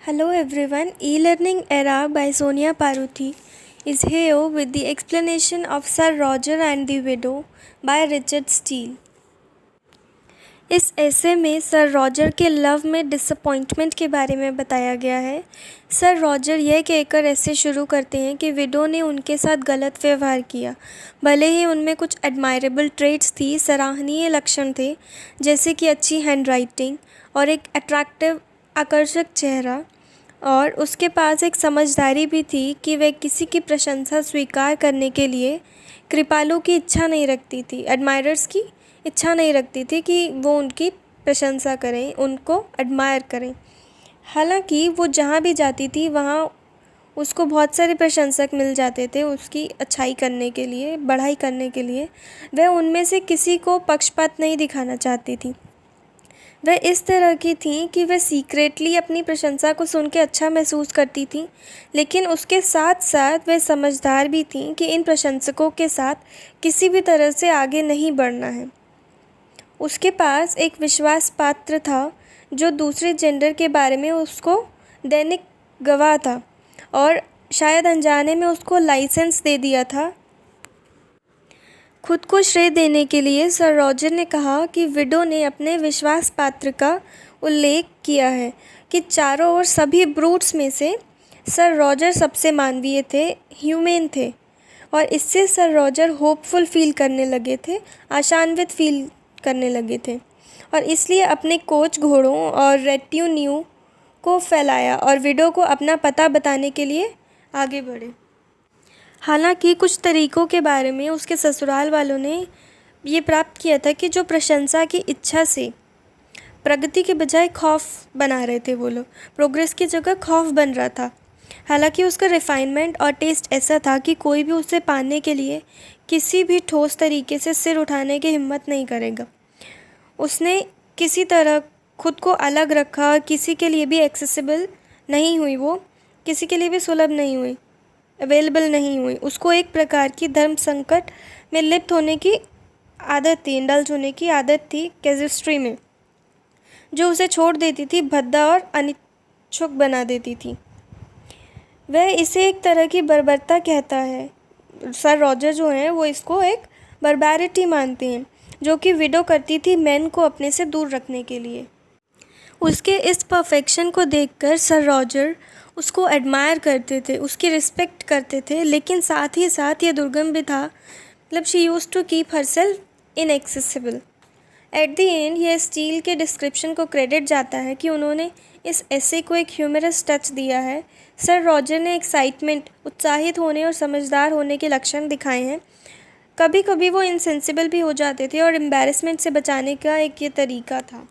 Hello everyone, E-Learning Era by Sonia Paruthi is here with the explanation of Sir Roger and the Widow by Richard Steele. इस ऐसे में sir Roger के love में disappointment के बारे में बताया गया है। सर रॉजर यह कहकर ऐसे शुरू करते हैं कि विडो ने उनके साथ गलत व्यवहार किया। भले ही उनमें कुछ एडमायरेबल ट्रेट्स थी, सराहनीय लक्षण थे, जैसे कि अच्छी हैंडराइटिंग और एक अट्रैक्टिव आकर्षक चेहरा, और उसके पास एक समझदारी भी थी कि वह किसी की प्रशंसा स्वीकार करने के लिए कृपालु की इच्छा नहीं रखती थी, एडमायरर्स की इच्छा नहीं रखती थी कि वो उनकी प्रशंसा करें, उनको एडमायर करें। हालांकि वो जहाँ भी जाती थी वहाँ उसको बहुत सारे प्रशंसक मिल जाते थे उसकी अच्छाई करने के लिए, बढ़ाई करने के लिए। वह उनमें से किसी को पक्षपात नहीं दिखाना चाहती थी। वह इस तरह की थी कि वह सीक्रेटली अपनी प्रशंसा को सुन के अच्छा महसूस करती थी, लेकिन उसके साथ साथ वह समझदार भी थी कि इन प्रशंसकों के साथ किसी भी तरह से आगे नहीं बढ़ना है। उसके पास एक विश्वास पात्र था जो दूसरे जेंडर के बारे में उसको दैनिक गवाह था और शायद अनजाने में उसको लाइसेंस दे दिया था। खुद को श्रेय देने के लिए सर रॉजर ने कहा कि विडो ने अपने विश्वास पात्र का उल्लेख किया है कि चारों ओर सभी ब्रूट्स में से सर रॉजर सबसे मानवीय थे, ह्यूमेन थे, और इससे सर रॉजर होपफुल फील करने लगे थे, आशान्वित फील करने लगे थे, और इसलिए अपने कोच घोड़ों और रेट्यून्यू को फैलाया और विडो को अपना पता बताने के लिए आगे बढ़े। हालांकि कुछ तरीकों के बारे में उसके ससुराल वालों ने ये प्राप्त किया था कि जो प्रशंसा की इच्छा से प्रगति के बजाय खौफ बना रहे थे, वो लोग प्रोग्रेस की जगह खौफ बन रहा था। हालांकि उसका रिफाइनमेंट और टेस्ट ऐसा था कि कोई भी उसे पाने के लिए किसी भी ठोस तरीके से सिर उठाने की हिम्मत नहीं करेगा। उसने किसी तरह खुद को अलग रखा, किसी के लिए भी एक्सेसिबल नहीं हुई, वो किसी के लिए भी सुलभ नहीं हुई, अवेलेबल नहीं हुई। उसको एक प्रकार की धर्म संकट में लिप्त होने की आदत थी, इंडल्ज होने की आदत थी कैजुस्ट्री में, जो उसे छोड़ देती थी, भद्दा और अनिच्छुक बना देती थी। वह इसे एक तरह की बर्बरता कहता है। सर रॉजर जो हैं वो इसको एक बर्बैरिटी मानते हैं, जो कि विडो करती थी मैन को अपने से दूर रखने के लिए। उसके इस परफेक्शन को देखकर सर रॉजर उसको एडमायर करते थे, उसकी रिस्पेक्ट करते थे, लेकिन साथ ही साथ ये दुर्गम भी था, मतलब she used to keep herself inaccessible. At the end यह स्टील के डिस्क्रिप्शन को क्रेडिट जाता है कि उन्होंने इस एसे को एक ह्यूमरस टच दिया है। सर रॉजर ने एक्साइटमेंट, उत्साहित होने और समझदार होने के लक्षण दिखाए हैं। कभी कभी वो इनसेंसिबल भी हो जाते थे और एम्बैरेसमेंट से बचाने का एक ये तरीका था।